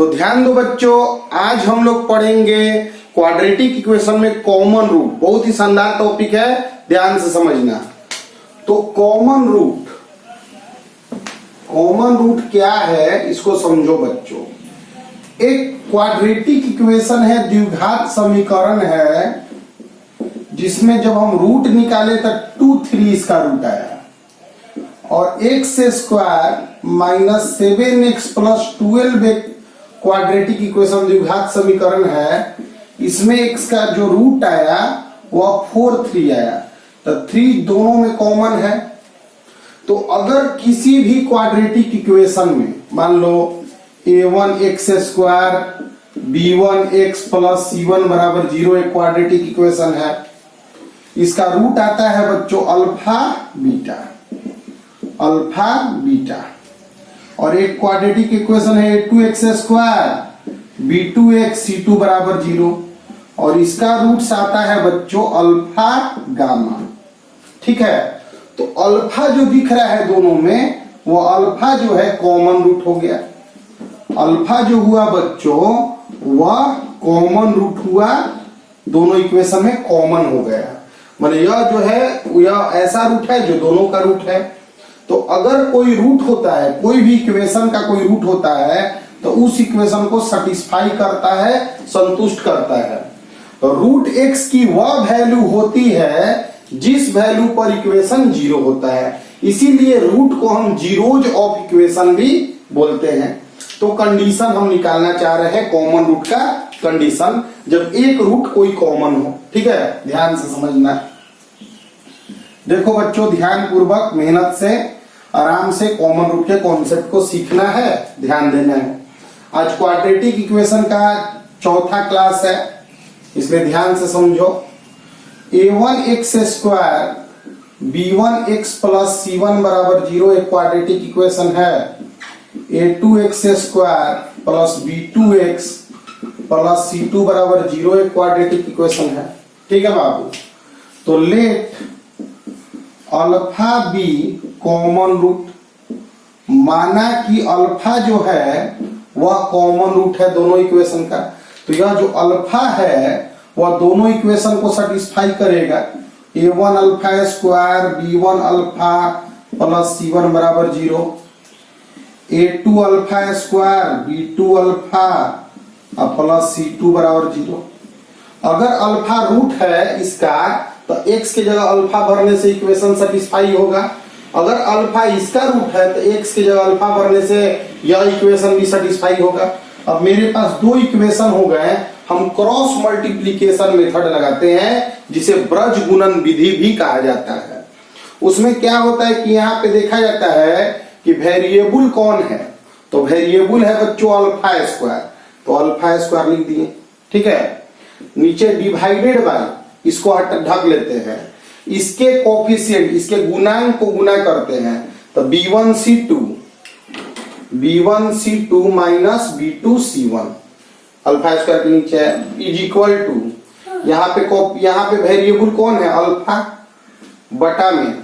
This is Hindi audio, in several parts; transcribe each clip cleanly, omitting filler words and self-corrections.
तो ध्यान दो बच्चों, आज हम लोग पढ़ेंगे क्वाड्रेटिक इक्वेशन में कॉमन रूट। बहुत ही शानदार टॉपिक है, ध्यान से समझना। तो कॉमन रूट क्या है इसको समझो बच्चों। एक क्वाड्रेटिक इक्वेशन है, द्विघात समीकरण है, जिसमें जब हम रूट निकाले तो 2 3 इसका रूट आया और x square minus 7x plus 12 एक क्वाड्रेटिक इक्वेशन द्विघात समीकरण है। इसमें x का जो रूट आया वह 4 3 आया, तो 3 दोनों में कॉमन है। तो अगर किसी भी क्वाड्रेटिक इक्वेशन में मान लो a1x square b1x plus c1 बराबर 0 एक क्वाड्रेटिक इक्वेशन है, इसका रूट आता है बच्चों अल्फा बीटा। और एक क्वाड्रेटिक इक्वेशन है a2x स्क्वायर b2x c2 बराबर 0 और इसका रूट्स आता है बच्चों अल्फा गामा। ठीक है, तो अल्फा जो दिख रहा है दोनों में, वो अल्फा जो है कॉमन रूट हो गया। अल्फा जो हुआ बच्चों वह कॉमन रूट हुआ, दोनों इक्वेशन में कॉमन हो गया। मतलब यह जो है यह ऐसा रूट है जो दोनों का रूट है। तो अगर कोई रूट होता है, कोई भी इक्वेशन का कोई रूट होता है, तो उस इक्वेशन को सेटिस्फाई करता है, संतुष्ट करता है। तो रूट एक्स की वह वैल्यू होती है जिस वैल्यू पर इक्वेशन 0 होता है, इसीलिए रूट को हम जीरोज ऑफ इक्वेशन भी बोलते हैं। तो कंडीशन हम निकालना चाह रहे हैं कॉमन रूट का कंडीशन, जब एक रूट कोई कॉमन हो। ठीक है, ध्यान से समझना। देखो बच्चों, ध्यान पूर्वक मेहनत से आराम से कॉमन रूट के कॉन्सेप्ट को सीखना है, ध्यान देना है। आज क्वाड्रेटिक इक्वेशन का चौथा क्लास है, इसलिए ध्यान से समझो। a1x square b1x plus c1 बराबर 0 एक क्वाड्रेटिक इक्वेशन है। a2x square plus b2x plus c2 बराबर 0 एक क्वाड्रेटिक इक्वेशन है। ठीक है बाबू, तो let alpha be common root, माना कि अल्फा जो है वह कॉमन रूट है दोनों इक्वेशन का। तो यह जो अल्फा है वह दोनों इक्वेशन को सेटिस्फाई करेगा। a1 alpha square b1 alpha plus c1 बराबर 0, a2 alpha square b2 alpha plus c2 बराबर 0। अगर अल्फा रूट है इसका, तो x की जगह अल्फा भरने से इक्वेशन सेटिस्फाई होगा। अगर अल्फा इसका रूट है तो x की जगह अल्फा भरने से यह इक्वेशन भी सेटिस्फाई होगा। अब मेरे पास दो इक्वेशन हो गए, हम क्रॉस मल्टीप्लिकेशन मेथड लगाते हैं, जिसे ब्रज गुणन विधि भी कहा जाता है। उसमें क्या होता है कि यहाँ पे देखा जाता है कि वेरिएबल कौन है, तो वेरिएबल है बच्चों अल्फा स्क्वायर, तो अल्फा स्क्वायर लिख दिए। ठीक है, नीचे डिवाइडेड बाय, इसको ढक लेते हैं, इसके कोफिशिएंट, इसके गुणांक को गुना करते हैं, तो b1c2 minus b2c1 alpha square के नीचे इज इक्वल टू, यहाँ पे वेरिएबल कौन है अल्फा बटा में,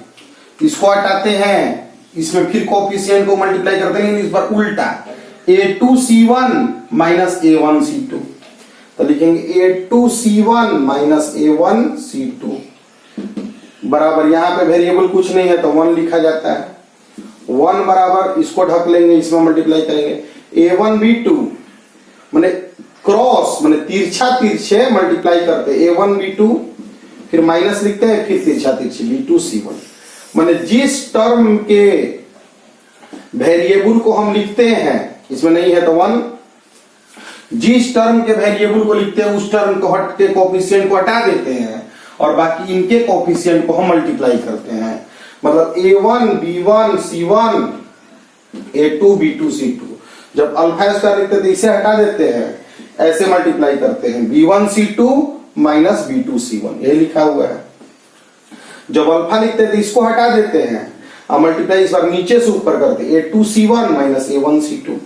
इसको हटाते हैं, इसमें फिर कोफिशिएंट को मल्टीप्लाई करते हैं, इस बार उल्टा a2c1 माइनस a1c2, तो लिखेंगे a2c1 माइनस a1c2 बराबर, यहाँ पे वेरिएबल कुछ नहीं है तो 1 लिखा जाता है। 1 बराबर, इसको ढक लेंगे, इसमें मल्टीप्लाई करेंगे a1b2, माने क्रॉस माने तिरछे मल्टीप्लाई करते हैं a1b2, फिर माइनस लिखते हैं, फिर तिरछे b2c1, माने जिस टर्म के वेरिएबल को हम लिखते हैं, इसमें नहीं है तो 1, जिस टर्म के वेरिएबल को लिखते हैं उस टर्म को हट के कोफिशिएंट को हटा देते हैं और बाकी इनके कोफिशिएंट को हम मल्टीप्लाई करते हैं। मतलब a1 b1 c1 a2 b2 c2, जब अल्फा स्क्वायर लिखते हैं तो इसे हटा देते हैं, ऐसे मल्टीप्लाई करते हैं b1 c2 minus b2 c1, ये लिखा हुआ है। जब अल्फा लिखते हैं तो इसको हटा देते हैं और मल्टीप्लाई इस बार नीचे से ऊपर करते हैं a2 c1 minus a1 c2,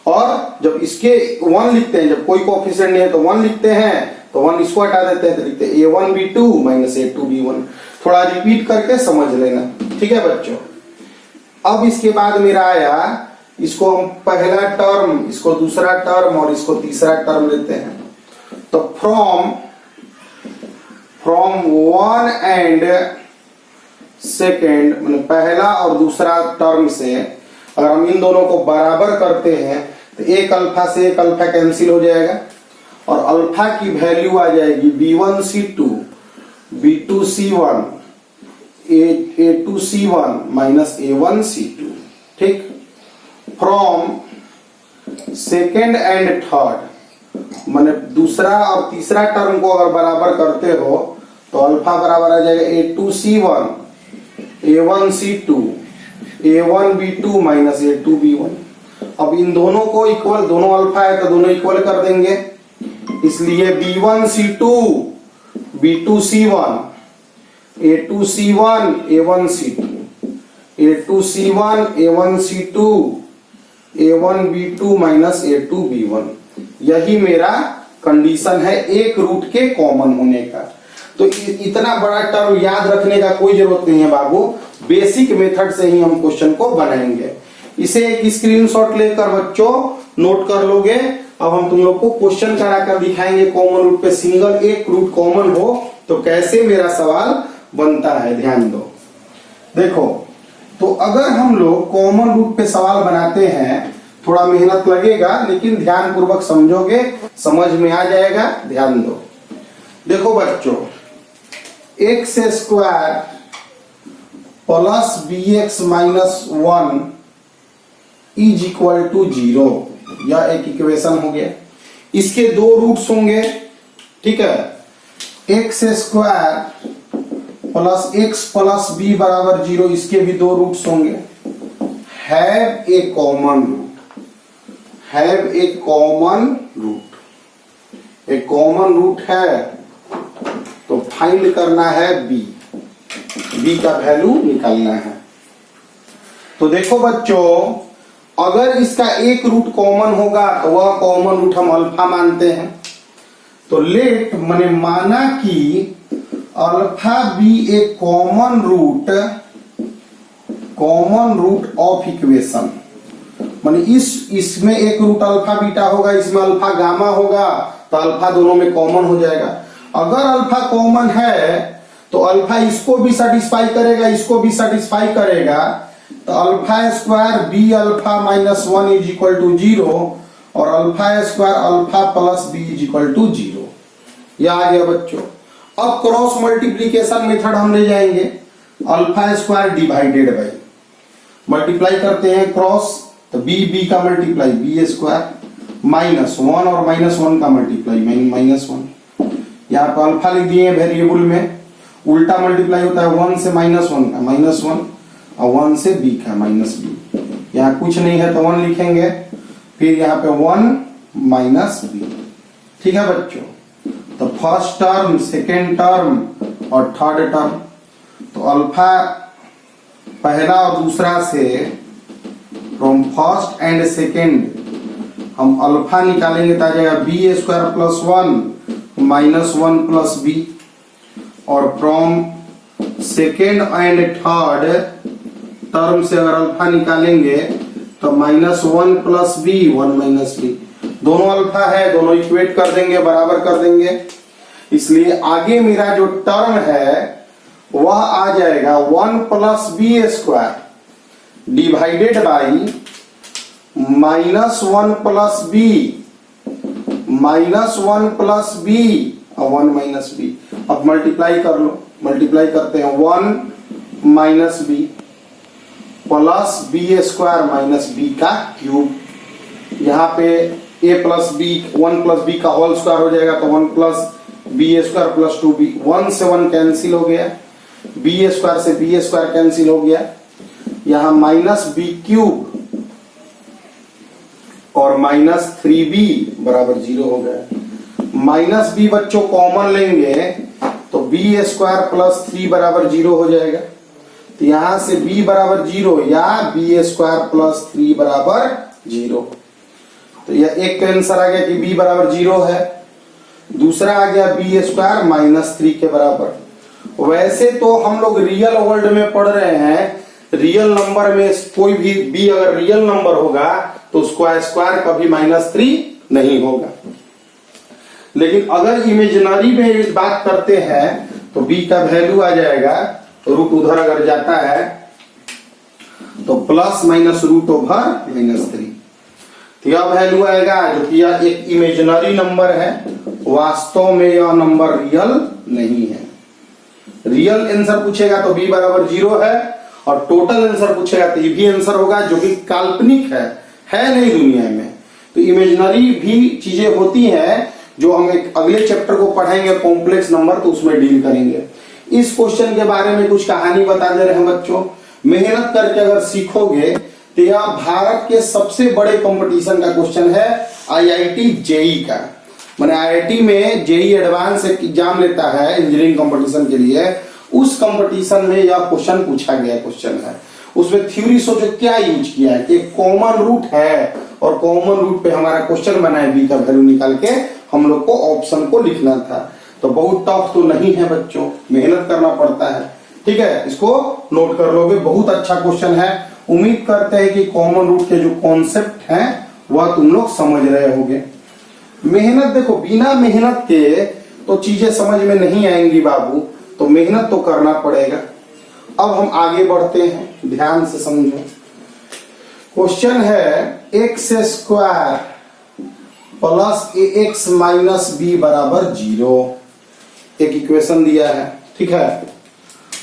और जब इसके 1 लिखते हैं, जब कोई कोफिशिएंट नहीं है तो 1 लिखते हैं, तो 1 इसको हटा देते हैं तो लिखते हैं a1 b2 minus a2 b1। थोड़ा रिपीट करके समझ लेना। ठीक है बच्चों, अब इसके बाद मेरा आया इसको हम पहला टर्म, इसको दूसरा टर्म और इसको तीसरा टर्म लेते हैं। तो फ्रॉम वन एंड सेकेंड, मतलब पहला और दूसरा टर्म से अगर हम इन दोनों को बराबर करते हैं तो एक अल्फा से एक अल्फा कैंसिल हो जाएगा और अल्फा की वैल्यू आ जाएगी B1C2 B2C1 A2C1 minus A1C2। ठीक, फ्रॉम सेकेंड एंड थर्ड, माने दूसरा और तीसरा टर्म को अगर बराबर करते हो तो अल्फा बराबर आ जाएगा A2C1 A1C2 A1B2 minus A2B1। अब इन दोनों को इक्वल, दोनों अल्फा है तो दोनों इक्वल कर देंगे, इसलिए B1C2 B2C1 A2C1 A1C2 A2C1 A1C2 A1B2 minus A2B1। यही मेरा कंडीशन है एक रूट के कॉमन होने का। तो इतना बड़ा टर्म याद रखने का कोई जरूरत नहीं है बाबू, बेसिक मेथड से ही हम क्वेश्चन को बनाएंगे। इसे एक स्क्रीनशॉट लेकर बच्चों नोट कर लोगे। अब हम तुम लोग को क्वेश्चन करा कर दिखाएंगे कॉमन रूट पे, सिंगल एक रूट कॉमन हो तो कैसे मेरा सवाल बनता है, ध्यान दो। देखो, तो अगर हम लोग कॉमन रूट पे सवाल बनाते हैं, थोड़ा मेहनत लगेगा लेकिन ध्यान पूर्वक समझोगे, समझ में आ जाएगा, ध्यान दो। देखो बच्चों, x square plus B x minus 1 is equal to 0, यह एक इक्वेशन हो गया। इसके दो रूट्स होंगे, ठीक है। X square plus x plus B बराबर 0, इसके भी दो रूट्स होंगे। Have a common root, have a common root, एक कॉमन रूट है तो फाइंड करना है बी का वैल्यू निकालना है। तो देखो बच्चों, अगर इसका एक रूट कॉमन होगा तो वह कॉमन रूट हम अल्फा मानते हैं। तो लेट मैंने माना कि अल्फा बी एक कॉमन रूट ऑफ इक्वेशन, माने इसमें एक रूट अल्फा बीटा होगा, इसमें अल्फा गामा होगा, तो अल्फा दोनों में कॉमन हो जाएगा। अगर अल्फा कॉमन है तो अल्फा इसको भी सेटिस्फाई करेगा, इसको भी सेटिस्फाई करेगा, तो alpha square B alpha minus 1 is equal to 0 और alpha square alpha plus b is equal to 0। यह आ गया बच्चों। अब क्रॉस मल्टीप्लीकेशन मेथड हम ले जाएंगे। Alpha square divided by, multiply करते हैं क्रॉस, तो बी का मल्टीप्लाई बी स्क्वायर माइनस 1 और माइनस 1 का मल्टीप्लाई माइनस 1। यहाँ पर अल्फा लिख दिए वेरिएबल में, उल्टा मल्टीप्लाई होता है 1 से माइनस 1 का माइनस 1 और 1 से बी का माइनस बी। यहाँ कुछ नहीं है तो 1 लिखेंगे, फिर यहाँ पे 1 माइनस बी। ठीक है बच्चों, तो फर्स्ट टर्म, सेकेंड टर्म और थर्ड टर्म, तो अल्फा पहला और दूसरा से फ्रॉम फर्स्ट एंड सेकेंड हम अल्फा निकालेंगे तो आ जाएगा B square plus 1 minus 1 plus B, और from second and third term से अगर अल्फा निकालेंगे तो minus 1 plus B 1 minus B. दोनों अल्फा है, दोनों इक्वेट कर देंगे, बराबर कर देंगे, इसलिए आगे मेरा जो टर्म है वह आ जाएगा 1 plus b square divided by minus 1 plus b minus 1 plus B और 1 माइनस बी। अब मल्टीप्लाई कर लो, मल्टीप्लाई करते हैं 1 minus b plus b square minus b का क्यूब। यहाँ पे a plus B 1 plus b का होल स्क्वायर हो जाएगा, तो 1 plus b square plus 2b, 1 से 1 कैंसिल हो गया, बी स्क्वायर से बी स्क्वायर कैंसिल हो गया, यहाँ माइनस बी क्यूब और माइनस 3b बराबर 0 हो गया। माइनस बी बच्चों कॉमन लेंगे तो बी स्क्वायर प्लस 3 बराबर 0 हो जाएगा, तो यहां से b बराबर 0 या बी स्क्वायर प्लस 3 बराबर 0। तो यह एक का आंसर आ गया कि b बराबर 0 है। दूसरा आ गया बी स्क्वायर माइनस 3 के बराबर। वैसे तो हम लोग रियल वर्ल्ड में पढ़ रहे हैं, रियल नंबर में कोई भी b अगर रियल नंबर होगा तो उसका स्क्वायर कभी -3 नहीं होगा। लेकिन अगर इमेजिनरी में बात करते हैं तो b का वैल्यू आ जाएगा, रूट उधर अगर जाता है तो प्लस माइनस रूट ओवर -3, तो यह वैल्यू आएगा जो कि यह एक इमेजिनरी नंबर है, वास्तव में यह नंबर रियल नहीं है। रियल आंसर पूछेगा तो b बराबर 0 है, और टोटल आंसर पूछेगा तो ये भी आंसर होगा जो कि काल्पनिक है नहीं दुनिया में। तो इमेजिनरी भी चीजें होती हैं जो हम एक अगले चैप्टर को पढ़ेंगे कॉम्प्लेक्स नंबर, तो उसमें डील करेंगे। इस क्वेश्चन के बारे में कुछ कहानी बता दे रहे हैं बच्चों। मेहनत करके अगर सीखोगे तो यह भारत के सबसे बड़े कंपटीशन का क्वेश्चन है, IIT JEE का। मैंने IIT में JEE एडवांस एग्जाम लेता है इंजीनियरिंग कंपटीशन के लिए, उस कंपटीशन में यह क्वेश्चन पूछा गया क्वेश्चन है। उसमें थ्योरी सोचो क्या यूज किया है कि कॉमन रूट है, और कॉमन रूट पे हमारा क्वेश्चन बना है, b का वैल्यू निकाल के हम लोग को ऑप्शन को लिखना था। तो बहुत टफ तो नहीं है बच्चों, मेहनत करना पड़ता है, ठीक है। इसको नोट कर लोगे, बहुत अच्छा क्वेश्चन है। उम्मीद करते हैं कि कॉमन रूट के जो कॉन्सेप्ट हैं वह तुम लोग समझ रहे होगे। मेहनत देखो, बिना मेहनत के तो चीजें समझ में नहीं आएंगी बाबू, तो मेहनत तो करना पड़ेगा। अब हम आगे बढ़ते हैं, ध्यान से समझो। क्वेश्चन है x square plus ax minus b बराबर 0। एक इक्वेशन दिया है, ठीक है,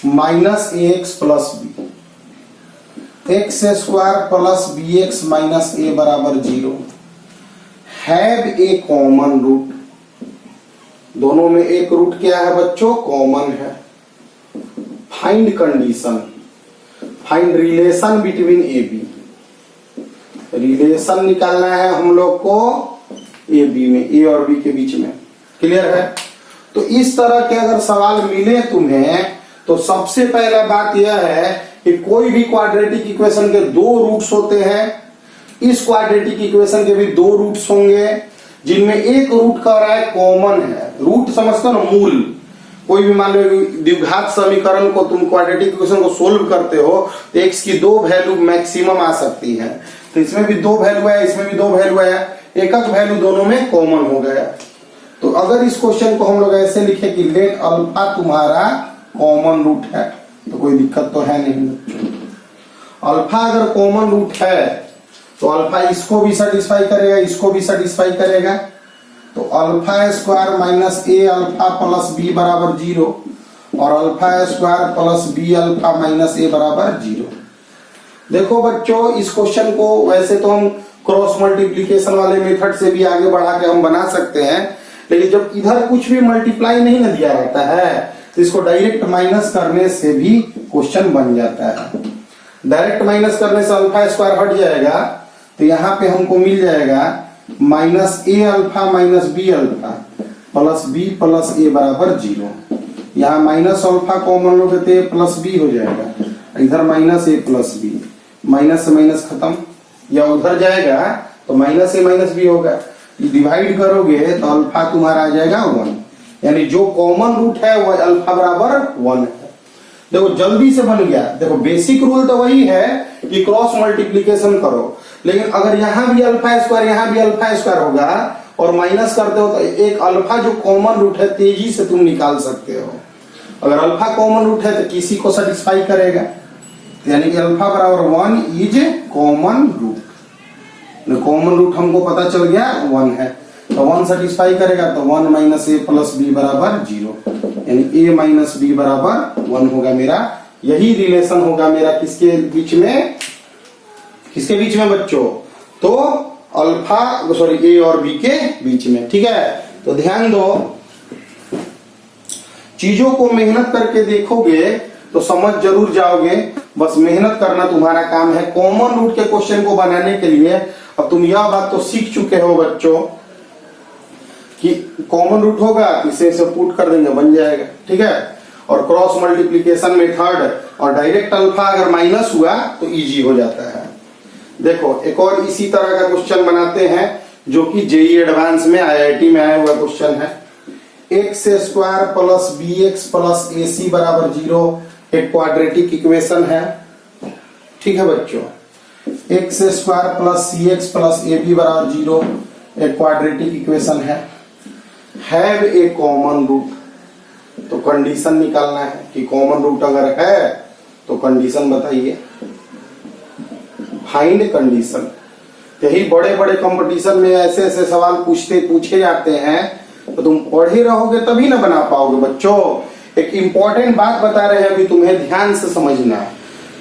minus ax plus b, x square plus bx minus a बराबर 0 हैव ए कॉमन रूट। दोनों में एक रूट क्या है बच्चों? कॉमन है। Find condition, find relation between a b. Relation निकालना है हम लोग को ए बी में, ए और बी के बीच में। क्लियर है? तो इस तरह के अगर सवाल मिले तुम्हें तो सबसे पहला बात यह है कि कोई भी क्वाड्रेटिक इक्वेशन के दो रूट्स होते हैं। इस क्वाड्रेटिक इक्वेशन के भी दो रूट्स होंगे जिनमें एक रूट का रहा है कॉमन है। रूट समझते हो ना, मूल। कोई भी मान लो द्विघात समीकरण को तुम क्वाड्रेटिक इक्वेशन को सोल्व करते हो तो एक्स की दो वैल्यू मैक्सिमम आ सकती है। तो इसमें भी दो वैल्यू है, इसमें भी दो वैल्यू है, एक वैल्यू दोनों में कॉमन हो गया। तो अगर इस क्वेश्चन को हम लोग ऐसे लिखे कि लेट अल्फा तुम्हारा कॉमन रूट है, तो कोई दिक्कत तो है नहीं बच्चों। अल्फा अगर कॉमन रूट है तो अल्फा इसको भी सेटिस्फाई करेगा, इसको भी सेटिस्फाई करेगा। तो alpha square minus A alpha plus B बराबर 0 और alpha square plus B alpha minus A बराबर 0। देखो बच्चों, इस क्वेश्चन को वैसे तो हम क्रॉस मल्टीप्लीकेशन वाले मेथड से भी आगे बढ़ा के हम बना सकते हैं, लेकिन जब इधर कुछ भी मल्टीप्लाई नहीं ना दिया रहता है तो इसको डायरेक्ट माइनस करने से भी क्वेश्चन बन जाता है। डायरेक्ट माइनस करने से अल्फा स्क्वायर हट जाएगा, तो यहाँ पे हमको मिल जाएगा minus A alpha minus B alpha plus B plus A बराबर 0। यहाँ माइनस अल्फा कॉमन लोगे तो ए प्लस बी हो जाएगा, इधर माइनस ए प्लस बी, माइनस से माइनस खत्म, या उधर जाएगा तो माइनस ए माइनस बी होगा। डिवाइड करोगे तो अल्फा तुम्हारा आ जाएगा 1, यानी जो कॉमन रूट है वह अल्फा बराबर 1 है। देखो जल्दी से बन गया। देखो बेसिक रूल तो वही है कि क्रॉस मल्टीप्लीकेशन करो, लेकिन अगर यहाँ भी अल्फा स्क्वायर यहाँ भी अल्फा स्क्वायर होगा और माइनस करते हो तो एक अल्फा जो कॉमन रूट है तेजी से तुम निकाल सकते हो। अगर अल्फा कॉमन रूट है तो किसी को सेटिस्फाई करेगा, यानी कि अल्फा बराबर 1 is common root. Common root हमको पता चल गया 1 है, तो 1 सेटिस्फाई करेगा, तो 1 माइनस ए प्लस बी बराबर 0, यानी ए माइनस बी बराबर 1 होगा मेरा। यही रिलेशन होगा मेरा किसके बीच में? किसके बीच में बच्चों? तो अल्फा सॉरी ए और बी के बीच में। ठीक है, तो ध्यान दो, चीजों को मेहनत करके देखोगे तो समझ जरूर जाओगे। बस मेहनत करना तुम्हारा काम है। कॉमन रूट के क्वेश्चन को बनाने के लिए अब तुम यह बात तो सीख चुके हो बच्चों कि कॉमन रूट होगा इसे पुट कर देंगे, बन जाएगा। ठीक है, और क्रॉस मल्टीप्लीकेशन मेथड और डायरेक्ट अल्फा अगर माइनस हुआ तो इजी हो जाता है। देखो एक और इसी तरह का क्वेश्चन बनाते हैं जो कि जेईई एडवांस में आईआईटी में आया हुआ क्वेश्चन है। X square plus B X plus A C बराबर 0 एक क्वाड्रेटिक इक्वेशन है। ठीक है बच्चों, x square plus C X plus A B बराबर 0 एक क्वाड्रेटिक इक्वेशन है। हैव ए कॉमन रूट, तो कंडीशन निकालना है कि कॉमन रूट अगर है तो कंडीशन बताइए, फाइंड कंडीशन। यही बड़े बड़े कंपटीशन में ऐसे ऐसे सवाल पूछे जाते हैं, तो तुम पढ़े रहोगे तभी ना बना पाओगे बच्चों। एक इंपॉर्टेंट बात बता रहे हैं अभी, तुम्हें ध्यान से समझना।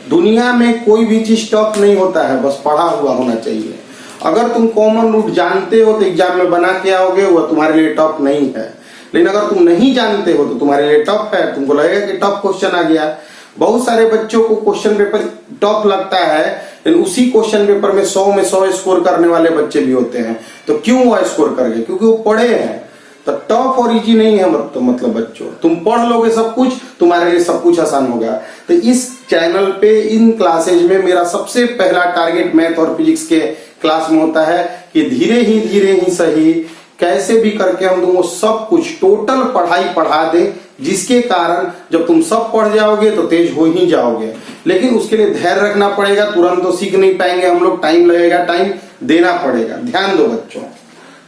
दुनिया में कोई भी चीज टफ नहीं होता है, बस पढ़ा हुआ होना चाहिए। अगर तुम कॉमन रूट जानते हो तो एग्जाम में बना के आओगे, वह तुम्हारे लिए टफ नहीं है। लेकिन अगर तुम नहीं जानते हो तो तुम्हारे लिए टफ है, तुमको लगेगा कि टफ क्वेश्चन आ गया। बहुत सारे बच्चों को क्वेश्चन पेपर टफ लगता है, लेकिन उसी क्वेश्चन पेपर में 100 में 100 स्कोर करने वाले बच्चे भी होते हैं। तो क्यों वो स्कोर कर गए? क्योंकि वो पढ़े हैं। तो टफ और इजी नहीं है मतलब बच्चों, तुम पढ़ लोगे सब कुछ, तुम्हारे लिए सब कुछ आसान होगा। तो इस चैनल पे इन क्लासेज में मेरा सबसे पहला टारगेट मैथ और फिजिक्स के क्लास में होता है कि धीरे ही सही कैसे भी करके हम तुमको सब कुछ टोटल पढ़ाई पढ़ा दे, जिसके कारण जब तुम सब पढ़ जाओगे तो तेज हो ही जाओगे। लेकिन उसके लिए धैर्य रखना पड़ेगा, तुरंत तो सीख नहीं पाएंगे हम लोग, टाइम लगेगा, टाइम देना पड़ेगा। ध्यान दो बच्चों।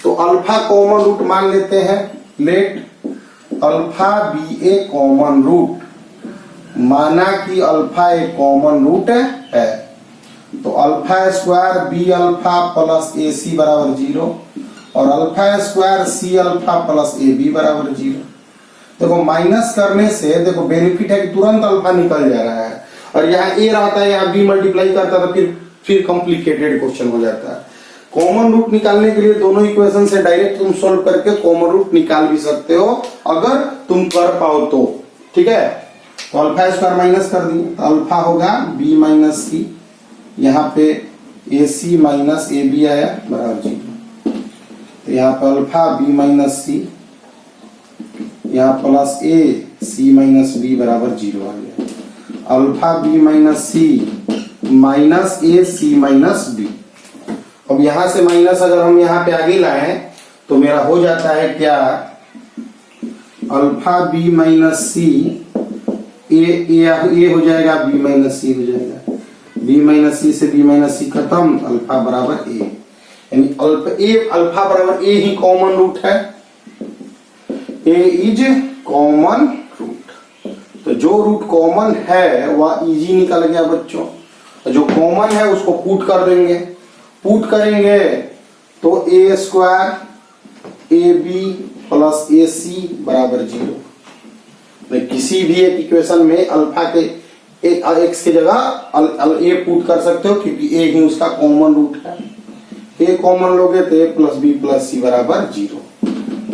तो अल्फा कॉमन रूट मान लेते हैं, let alpha be a common root, माना कि अल्फा एक कॉमन रूट है। तो alpha square B alpha plus A C बराबर 0 और alpha square C alpha plus A B बराबर 0। देखो माइनस करने से देखो बेनिफिट है कि तुरंत अल्फा निकल जा रहा है, और यहाँ ए रहता है, यहाँ बी मल्टीप्लाई करता है, तो फिर कॉम्प्लिकेटेड क्वेश्चन हो जाता है। कॉमन रूट निकालने के लिए दोनों इक्वेशन से डायरेक्ट तुम सोल्व करके कॉमन रूट निकाल भी सकते हो, अगर तुम कर पाओ तो। ठीक है, तो अल्फा स्क्वायर माइनस कर दिए तो अल्फा होगा बी माइनस सी, यहाँ पे ए सी माइनस ए बी आया बराबर 0। तो यहाँ पे अल्फा बी माइनस सी, यहाँ plus A C minus B बराबर 0 आ गया। अल्फा बी माइनस सी माइनस ए सी माइनस बी। अब यहां से माइनस अगर हम यहाँ पे आगे लाए तो मेरा हो जाता है क्या, अल्फा बी माइनस सी ए हो जाएगा, बी माइनस सी हो जाएगा, बी माइनस सी से बी माइनस सी खत्म, अल्फा बराबर ए, यानी अल्फा बराबर ए ही कॉमन रूट है, ए इज कॉमन रूट। तो जो रूट कॉमन है वह इजी निकल गया बच्चों। जो कॉमन है उसको पुट कर देंगे, पुट करेंगे तो ए square A B plus A C बराबर 0। किसी भी एक इक्वेशन में अल्फा के एक्स की जगह ए पुट कर सकते हो, क्योंकि ए ही उसका कॉमन रूट है। ए कॉमन लोगे तो ए प्लस बी प्लस सी बराबर 0,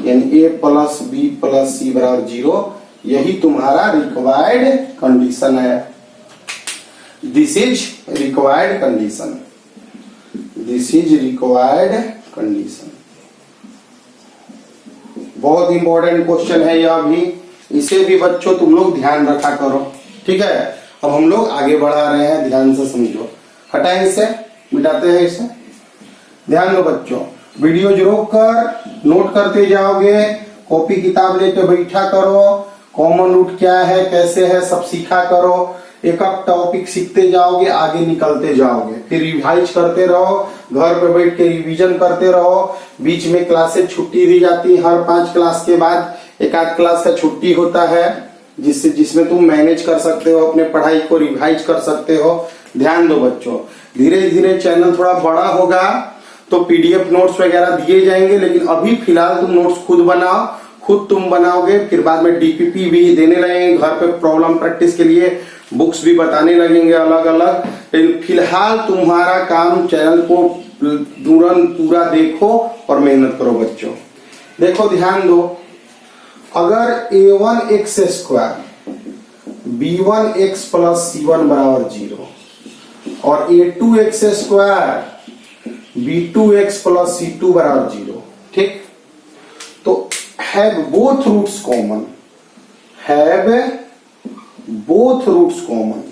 यानी ए प्लस बी प्लस सी बराबर 0। यही तुम्हारा रिक्वायर्ड कंडीशन है। This is required condition, this is required condition. बहुत इंपॉर्टेंट क्वेश्चन है यह भी, इसे भी बच्चों तुम लोग ध्यान रखा करो। ठीक है, अब हम लोग आगे बढ़ा रहे हैं, ध्यान से समझो। हटाएं इसे, मिटाते हैं इसे। ध्यान दो बच्चों, वीडियो रोक कर नोट करते जाओगे, कॉपी किताब लेके बैठा करो, कॉमन रूट क्या है कैसे है सब सीखा करो। एक एक टॉपिक सीखते जाओगे, आगे निकलते जाओगे, फिर रिवाइज करते रहो, घर पे बैठ के रिवीजन करते रहो। बीच में क्लासेस छुट्टी दी जाती है, हर 5 क्लास के बाद एक आध क्लास का छुट्टी होता है, जिसमें तुम मैनेज कर सकते हो, अपने पढ़ाई को रिवाइज कर सकते हो। ध्यान दो बच्चों, धीरे धीरे चैनल थोड़ा बड़ा होगा तो पीडीएफ नोट्स वगैरह दिए जाएंगे, लेकिन अभी फिलहाल तुम नोट्स खुद बनाओ, खुद तुम बनाओगे, फिर बाद में डीपीपी भी देने लगेंगे, घर पे प्रॉब्लम प्रैक्टिस के लिए बुक्स भी बताने लगेंगे अलग अलग। लेकिन फिलहाल तुम्हारा काम चैनल को तुरंत पूरा देखो और मेहनत करो बच्चों। देखो ध्यान दो, अगर a1 x square b1 x plus c1 बराबर 0 और a2 x square b2 x plus c2 बराबर 0, ठीक, तो have both roots common, have both roots common.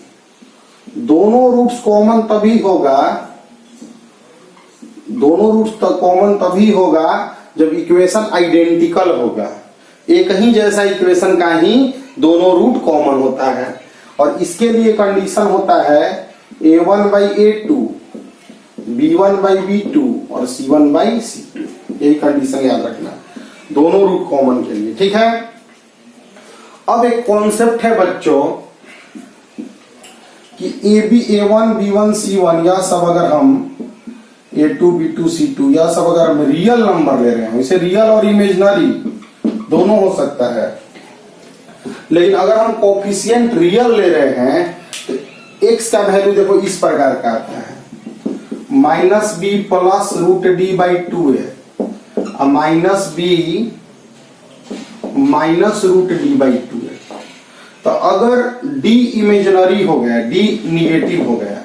दोनों रूट्स कॉमन तभी होगा, दोनों रूट्स कॉमन तभी होगा जब इक्वेशन आइडेंटिकल होगा। एक ही जैसा इक्वेशन का ही दोनों रूट कॉमन होता है, और इसके लिए कंडीशन होता है A1/A2, B1/B2 और C1/C2। यही कंडीशन याद रखना दोनों रूट कॉमन के लिए, ठीक है। अब एक कॉन्सेप्ट है बच्चों कि A1, B1, C1 या सब अगर हम A2, B2, C2 या सब अगर हम रियल नंबर ले रहे हैं, इसे रियल और इमेजिनरी दोनों हो सकता है, लेकिन अगर हम कोफिशिएंट रियल ले रहे हैं तो x का वैल्यू देखो इस प्रकार का आता है, -b प्लस √d/2 है, माइनस b माइनस √d/2 है। तो अगर d इमेजिनरी हो गया, d निगेटिव हो गया,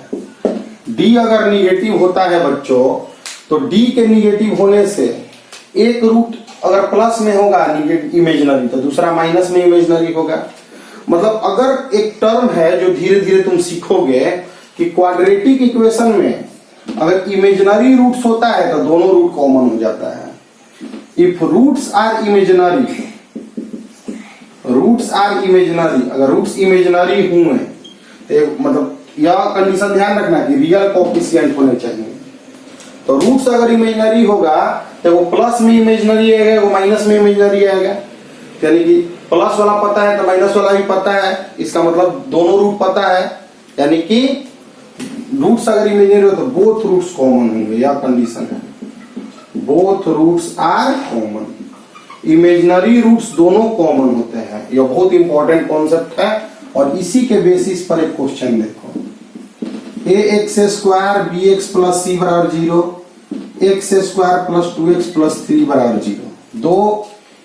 d अगर निगेटिव होता है बच्चों तो d के निगेटिव होने से एक रूट अगर प्लस में होगा इमेजिनरी तो दूसरा माइनस में इमेजिनरी होगा। मतलब अगर एक टर्म है जो धीरे धीरे तुम सीखोगे कि क्वाड्रेटिक इक्वेशन में अगर इमेजिनरी रूट्स होता है तो दोनों रूट कॉमन हो जाता है। इफ रूट्स आर इमेजिनरी, अगर रूट्स इमेजिनरी हुए तो मतलब यह कंडीशन ध्यान रखना कि रियल कोफिशिएंट होने चाहिए। तो रूट्स अगर इमेजिनरी होगा तो वो प्लस में इमेजिनरी आएगा, वो माइनस में इमेजिनरी आएगा, यानी कि प्लस वाला पता है तो माइनस वाला भी पता है, इसका मतलब दोनों रूट पता है, यानी कि रूट्स अगर इमेजिनरी हो तो बोथ रूट्स कॉमन होंगे, यह कंडीशन है, both roots are common. Imaginary roots दोनों कॉमन होते हैं, यह बहुत इंपॉर्टेंट कॉन्सेप्ट है। और इसी के बेसिस पर एक क्वेश्चन देखो, ax² bx प्लस c बराबर 0, x² प्लस 2x प्लस 3 बराबर 0। दो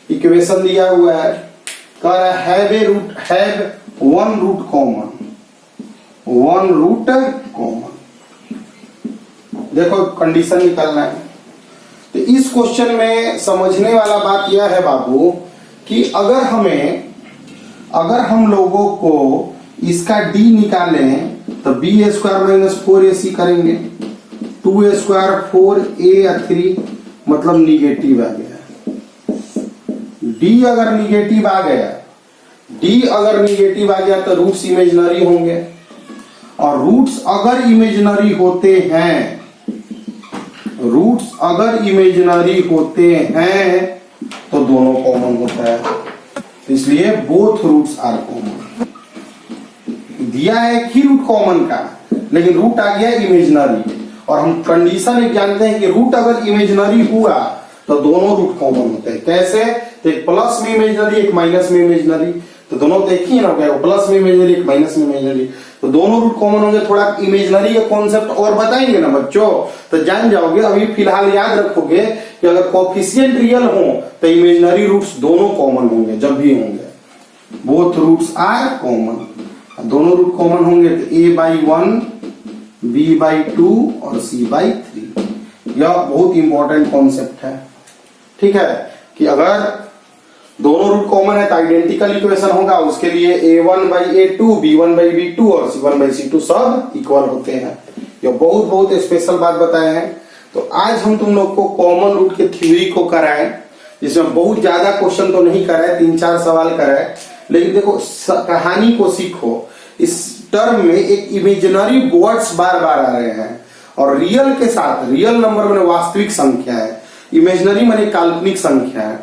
इक्वेशन दिया हुआ है, कह रहा है हैव वन रूट कॉमन, देखो कंडीशन निकालना है। तो इस क्वेश्चन में समझने वाला बात यह है बाबू कि अगर हम लोगों को इसका d निकालें तो b² - 4ac करेंगे, 2a² 4a 3 मतलब निगेटिव आ गया। d अगर निगेटिव आ गया तो रूट्स इमेजिनरी होंगे, और रूट्स अगर इमेजिनरी होते हैं तो दोनों कॉमन होता है, इसलिए बोथ रूट्स आर कॉमन। दिया है एक ही रूट कॉमन का, लेकिन रूट आ गया इमेजिनरी, और हम कंडीशन एक जानते हैं कि रूट अगर इमेजिनरी हुआ तो दोनों रूट कॉमन होते हैं। कैसे? तो एक प्लस में इमेजिनरी, एक माइनस में इमेजिनरी, तो दोनों तो एक ही ना, क्या प्लस में इमेजिनरी, एक माइनस में इमेजिनरी, तो दोनों रूट कॉमन होंगे। थोड़ा इमेजिनरी का कॉन्सेप्ट और बताएंगे ना बच्चों तो जान जाओगे। अभी फिलहाल याद रखोगे कि अगर कोफिशिएंट रियल हो तो इमेजिनरी रूट्स दोनों कॉमन होंगे, जब भी होंगे बोथ रूट्स आर कॉमन, दोनों रूट कॉमन होंगे तो a/1 b/2 और c/3। यह बहुत इंपॉर्टेंट कॉन्सेप्ट है, ठीक है, कि अगर दोनों रूट कॉमन है तो आइडेंटिकल इक्वेशन होगा, उसके लिए a1/a2 b1/b2 और c1/c2 सब इक्वल होते हैं। यह बहुत स्पेशल बात बताए हैं। तो आज हम तुम लोग को कॉमन रूट के थ्योरी को कराएं, जिसमें बहुत ज्यादा क्वेश्चन तो नहीं कराए, 3-4 सवाल कराए, लेकिन देखो कहानी को सीखो। इस टर्म में एक इमेजिनरी वर्ड्स बार बार आ रहे हैं, और रियल के साथ, रियल नंबर माने वास्तविक संख्या है, इमेजिनरी माने काल्पनिक संख्या है,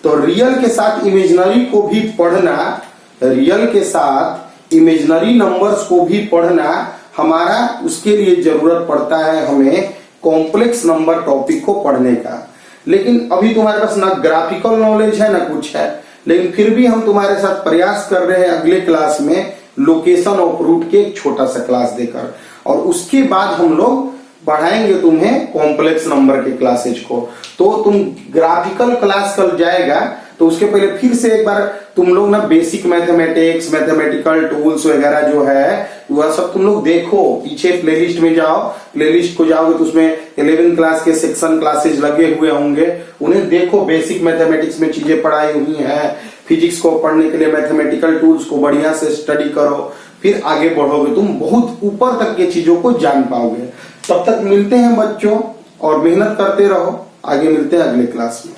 तो रियल के साथ इमेजिनरी को भी पढ़ना, रियल के साथ इमेजिनरी नंबर्स को भी पढ़ना हमारा, उसके लिए जरूरत पड़ता है हमें कॉम्प्लेक्स नंबर टॉपिक को पढ़ने का। लेकिन अभी तुम्हारे पास ना ग्राफिकल नॉलेज है ना कुछ है, लेकिन फिर भी हम तुम्हारे साथ प्रयास कर रहे हैं अगले क्लास में लोकेशन ऑफ रूट के एक छोटा सा क्लास देकर, और उसके बाद हम लोग पढ़ाएंगे तुम्हें कॉम्प्लेक्स नंबर के क्लासेज को। तो तुम ग्राफिकल क्लास कल जाएगा तो उसके पहले फिर से एक बार तुम लोग ना बेसिक मैथमेटिक्स, मैथमेटिकल टूल्स वगैरह जो है वह सब तुम लोग देखो। पीछे प्लेलिस्ट में जाओ, प्लेलिस्ट को जाओगे तो उसमें 11 क्लास के सेक्शन क्लासेज लगे हुए होंगे, उन्हें देखो। बेसिक मैथमेटिक्स में चीजें पढ़ाई हुई हैं, फिजिक्स को पढ़ने के लिए मैथमेटिकल टूल्स को बढ़िया से स्टडी करो, फिर आगे बढ़ोगे, तुम बहुत ऊपर तक के चीजों को जान पाओगे। तब तक मिलते हैं बच्चों, और मेहनत करते रहो। आगे मिलते हैं अगले क्लास में।